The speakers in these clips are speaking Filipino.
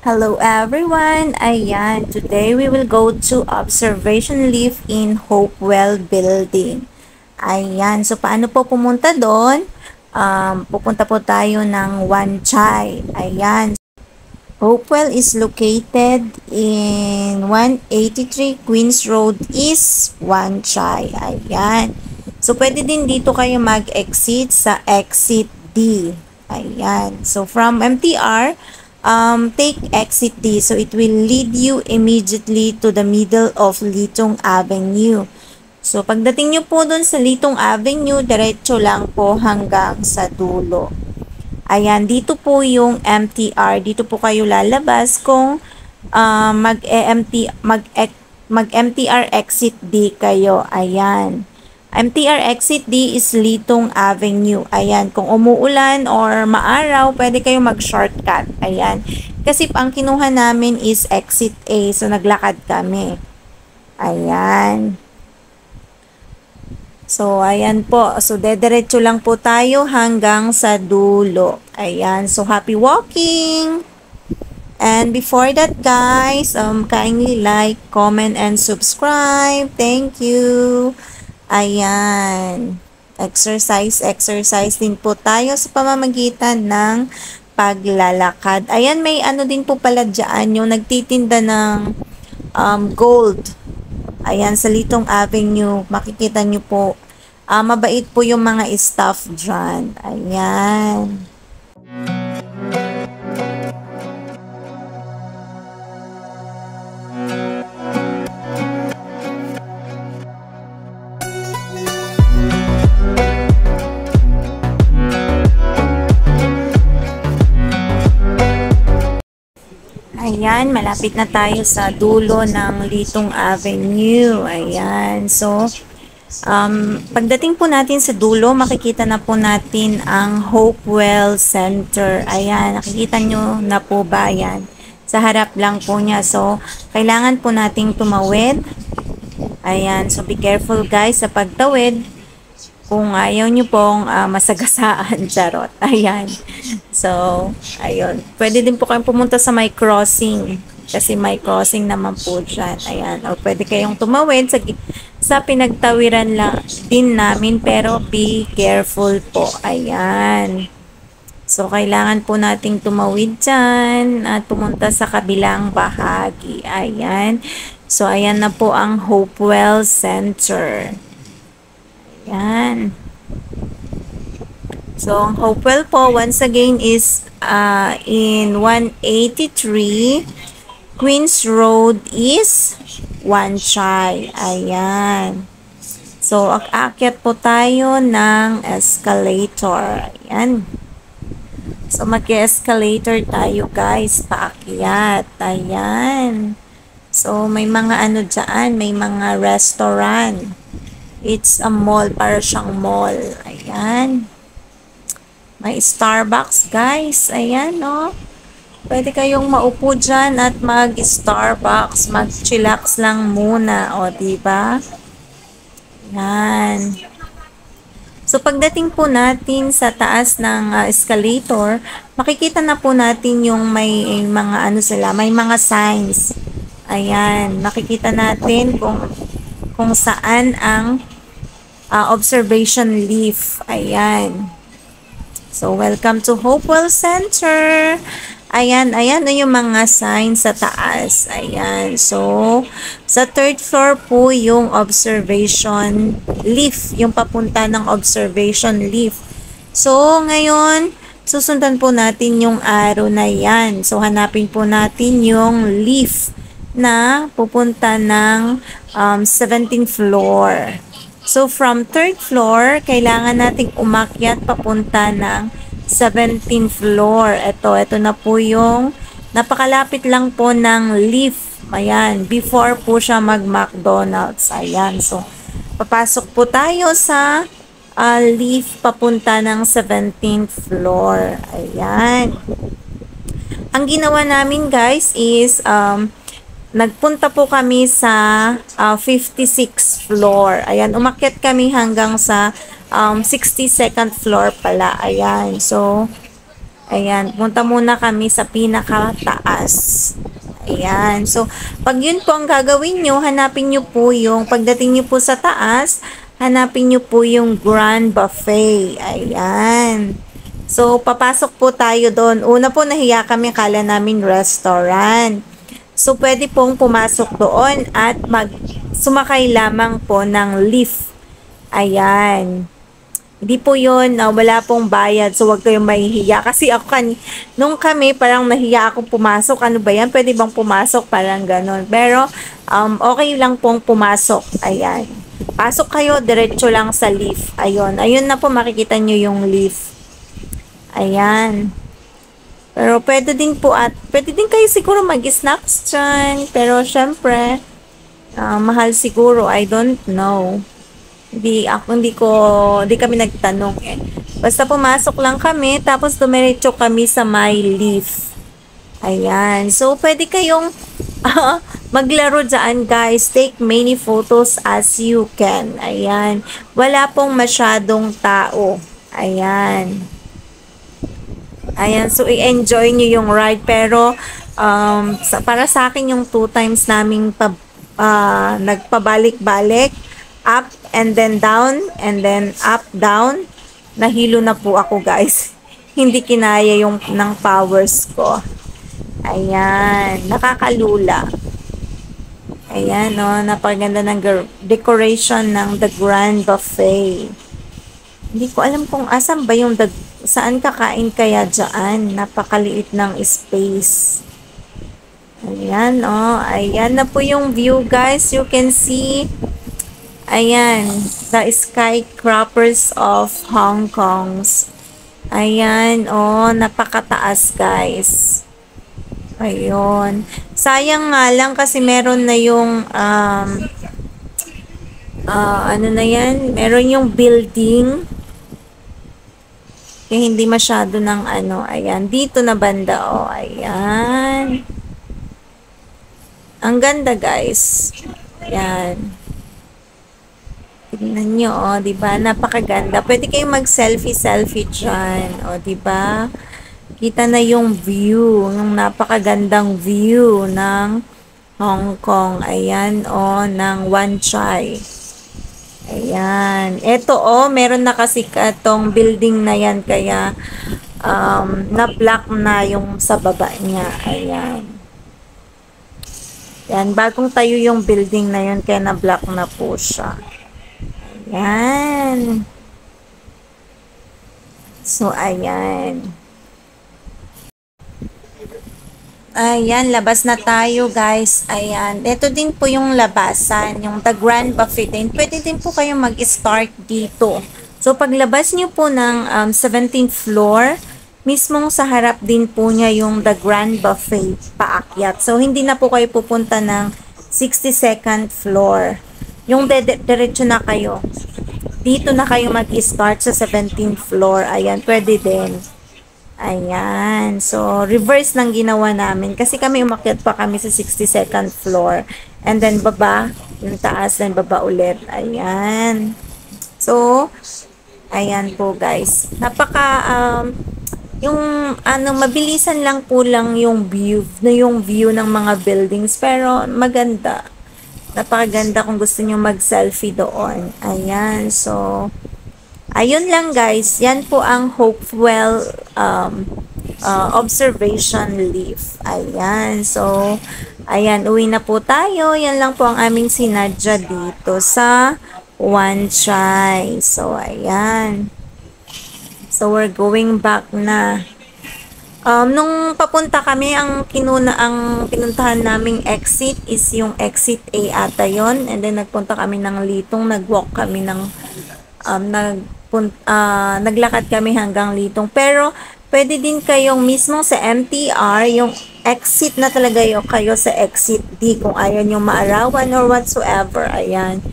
Hello everyone! Ayan, today we will go to observation lift in Hopewell Building. Ayan, so paano po pumunta doon? Pupunta po tayo ng Wan Chai. Ayan, Hopewell is located in 183 Queens Road East, Wan Chai. Ayan, so pwede din dito kayo mag-exit sa exit D. Ayan, so from MTR, take exit D. So, it will lead you immediately to the middle of Litong Avenue. So, pagdating nyo po dun sa Litong Avenue, diretso lang po hanggang sa dulo. Ayan, dito po yung MTR. Dito po kayo lalabas kung mag-MTR exit D kayo. Ayan. MTR exit D is Litong Avenue. Ayan, kung umuulan or maaraw, pwede kayo mag-shortcut. Ayan. Kasi ang kinuha namin is exit A. So, naglakad kami. Ayan. So, ayan po. So, dediretso lang po tayo hanggang sa dulo. Ayan. So, happy walking! And before that, guys, kindly like, comment, and subscribe. Thank you! Ayan. Exercise din po tayo sa pamamagitan ng paglalakad. Ayan, may ano din po pala dyan, yung nagtitinda ng gold. Ayan, sa Litong Avenue, makikita nyo po. Mabait po yung mga staff dyan. Ayan. Ayan, malapit na tayo sa dulo ng Litong Avenue. Ayan, so, pagdating po natin sa dulo, makikita na po natin ang Hopewell Center. Ayan, nakikita nyo na po ba yan? Sa harap lang po niya. So, kailangan po nating tumawid. Ayan, so be careful guys sa pagtawid. Kung ayaw nyo pong masagasaan, charot. Ayan. So, ayun. Pwede din po kayong pumunta sa may crossing. Kasi may crossing naman po dyan. Ayan. O pwede kayong tumawid sa pinagtawiran lang din namin. Pero be careful po. Ayan. So, kailangan po nating tumawid dyan at pumunta sa kabilang bahagi. Ayan. So, ayan na po ang Hopewell Center. Ayan. So, ang Hopewell po, once again, is in 183 Queens Road is Wan Chai. Ayan. So, aakyat po tayo ng escalator. Ayan. So, mag-escalator tayo, guys. Paakyat. Ayan. So, may mga ano dyan. May mga restaurant. It's a mall, para siyang mall. Ayan. May Starbucks, guys. Ayan, no? Pwede kayong maupo dyan at mag-Starbucks. Mag-chillax lang muna. O, diba? Ayan. So, pagdating po natin sa taas ng escalator, makikita na po natin yung may mga ano sila, may mga signs. Ayan. Makikita natin kung saan ang observation lift. Ayan. So, welcome to Hopewell Center. Ayan, ayan na yung mga signs sa taas. Ayan. So, sa third floor po yung observation lift. Yung papunta ng observation lift. So, ngayon, susundan po natin yung arrow na yan. So, hanapin po natin yung lift na pupunta ng 17th floor. So, from 3rd floor, kailangan nating umakyat papunta ng 17th floor. Ito na po yung napakalapit lang po ng lift. Ayan, before po siya mag-McDonald's. Ayan, so, papasok po tayo sa lift papunta ng 17th floor. Ayan. Ang ginawa namin, guys, is nagpunta po kami sa 56th floor. Ayan, umakyat kami hanggang sa 62nd floor pala. Ayan, so Ayan, punta muna kami sa pinakataas. Ayan. So, pag yun po ang gagawin nyo, hanapin nyo po yung, pagdating nyo po sa taas, hanapin nyo po yung Grand Buffet. Ayan. So, papasok po tayo doon. Una po, nahiya kami, kala namin restaurant. So, pwede pong pumasok doon at sumakay lamang po ng lift. Ayan. Hindi po yun, wala pong bayad, so wag kayong mahihiya. Kasi ako nung kami, parang nahiya akong pumasok. Ano ba yan? Pwede bang pumasok? Parang ganon. Pero, okay lang pong pumasok. Ayan. Pasok kayo, diretso lang sa lift. Ayun. Ayun na po, makikita nyo yung lift. Ayan. Pero pwede din po pwede din kayo siguro mag-snacks dyan. Pero, syempre, mahal siguro. I don't know. Hindi kami nagtanong eh. Basta pumasok lang kami, tapos dumiretso kami sa my lift. Ayan. So, pwede kayong maglaro dyan, guys. Take many photos as you can. Ayan. Wala pong masyadong tao. Ayan. Ayan. So, i-enjoy nyo yung ride. Pero, para sa akin yung 2 times naming nagpabalik-balik, up and then down, and then up, down. Nahilo na po ako, guys. Hindi kinaya yung ng powers ko. Ayan. Nakakalula. Ayan, no. Napaganda ng decoration ng The Grand Buffet. Hindi ko alam kung asan ba yung saan kakain kaya dyan. Napakaliit ng space. Ayan, oh. Ayan na po yung view, guys. You can see. Ayan, the skyscrapers of Hong Kong. Ayan, oh, napakataas, guys. Ayun. Sayang nga lang kasi meron na yung, ano na yan? Meron yung building. Kaya hindi masyado ng ano. Ayan, dito na banda, oh. Ayan. Ang ganda, guys. Ayan. Tignan nyo, oh, diba? Napakaganda. Pwede kayong mag-selfie dyan. O, diba? Kita na yung view. Yung napakagandang view ng Hong Kong. Ayan, oh, ng Wan Chai. Ayan. Eto, oh, meron na kasi katong building na yan. Kaya, na-block na yung sa baba niya. Ayan. Yan, bagong tayo yung building na yun. Kaya na-block na po siya. Ayan. So, ayan. Ayan, labas na tayo, guys. Ayan. Ito din po yung labasan, yung The Grand Buffet din. Pwede din po kayo mag-start dito. So, paglabas nyo po ng 17th floor, mismong sa harap din po niya yung The Grand Buffet paakyat. So, hindi na po kayo pupunta ng 62nd floor. Yung diretso na kayo. Dito na kayo mag-start sa 17th floor. Ayan, pwede din. Ayan. So, reverse lang ginawa namin. Kasi kami umakyat pa kami sa 62nd floor. And then, baba. Yung taas, then baba ulit. Ayan. So, ayan po, guys. Yung, mabilisan lang po lang yung view ng mga buildings. Pero, maganda. Napakaganda kung gusto nyo mag-selfie doon. Ayan. So, ayun lang, guys. Yan po ang Hopewell observation leaf. Ayan. So, ayan. Uwi na po tayo. Yan lang po ang aming sinadya dito sa Wan Chai. So, ayan. So, we're going back na. Nung papunta kami, ang pinuntahan naming exit is yung exit A ata yun. And then, nagpunta kami ng Litong. Nag-walk kami ng, naglakad kami hanggang Litong. Pero, pwede din kayong mismo sa MTR, yung exit na talaga kayo sa exit D kung ayaw nyo maarawan or whatsoever. Ayan.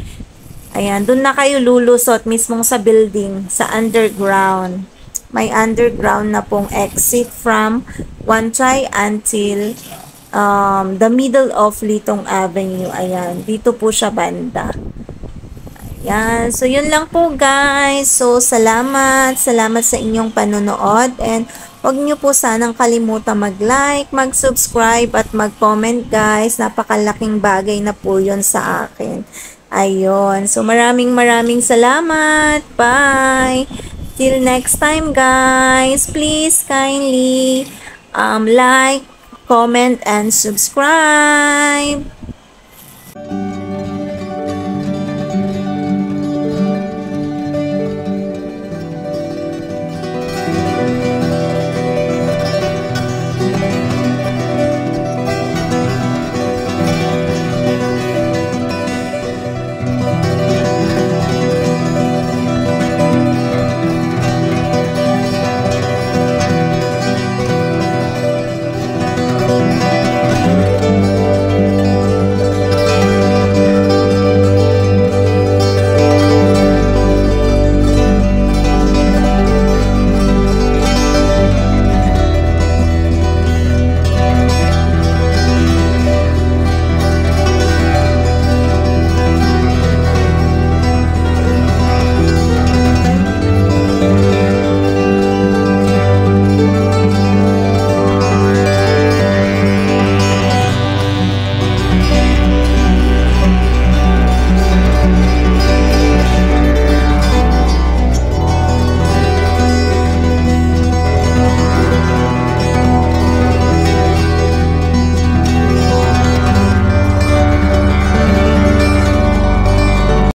Ayan, dun na kayo lulusot mismong sa building, sa underground. May underground na pong exit from Wan Chai until the middle of Litong Avenue. Ayan, dito po siya banda. Ayan, so yun lang po, guys. So, salamat sa inyong panonood, and Huwag niyo po sanang kalimutan mag-like, mag-subscribe at mag-comment guys. Napakalaking bagay na po yun sa akin. Ayun. So maraming salamat. Bye! Till next time guys. Please kindly like, comment, and subscribe.